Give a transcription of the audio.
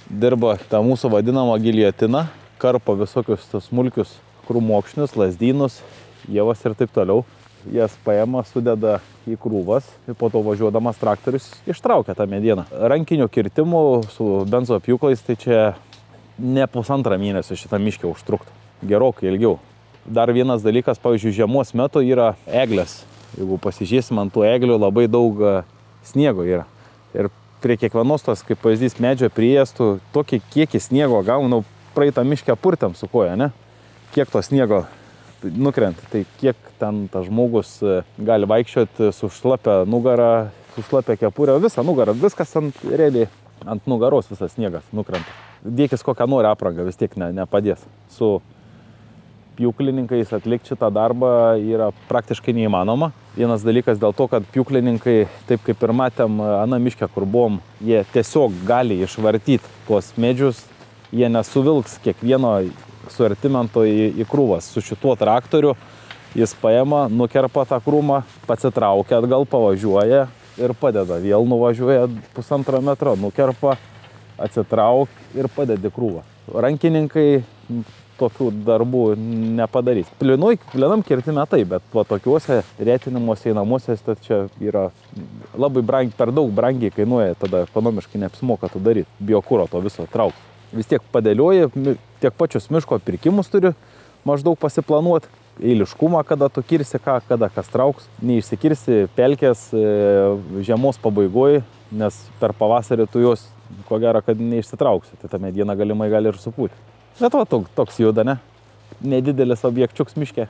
dirba tą mūsų vadinamą giljotiną, karpo visokius smulkius krūmokšnius, lazdynus, ievas ir taip toliau. Jas paima, sudeda į krūvas ir po to važiuodamas traktorius ištraukia tą medieną. Rankinių kirtimų su benzopjūklais tai čia ne pusantro mėnesio šitą miškę užtruktų. Gerokai ilgiau. Dar vienas dalykas, pavyzdžiui, žiemos metu yra eglės. Jeigu pasižiūrėsim ant tų eglių, labai daug sniego yra. Ir prie kiekvienos tos, kaip pavyzdys, medžio priėstų, tokį kiekį sniego gaunu, praeitą miškę purtėm su koja, ne? Kiek to sniego nukrenta, tai kiek ten tas žmogus gali vaikščioti su šlapia nugarą, su šlapia kepurė, visą nugarą, viskas realiai ant nugaros visas sniegas nukrenta. Dėkis kokią nori aprangą, vis tiek nepadės. Su pjūklininkais atlikti šitą darbą yra praktiškai neįmanoma. Vienas dalykas dėl to, kad pjūklininkai, taip kaip ir matėm ana miške, kur buvom, jie tiesiog gali išvartyti tuos medžius, jie nesuvilks kiekvieno suartimento į krūvas. Su šituo traktoriu jis paima, nukerpa tą krūmą, pasitraukia atgal, pavažiuoja ir padeda. Vėl nuvažiuoja 1,5 metro, nukerpa, atsitrauk ir padedi krūvą. Rankininkai tokių darbų nepadarys. Plinam kirtime taip, bet tokiuose retinimuose įnamuose tai čia yra labai per daug brangiai kainuoja, tada ekonomiškai neapsimoka to daryti. Biokuro to viso traukti. Vis tiek padėlioji, tiek pačius miško pirkimus turi maždaug pasiplanuoti, eiliškumą, kada tu kirsi, kada kas trauks. Neišsikirsi pelkės žiemos pabaigoje, nes per pavasarį tu jos, ko gero, kad neišsitrauksi. Tai ta mediena galimai gali ir supūti. Bet va, toks juda, ne? Nedidelis objekčiuks miške.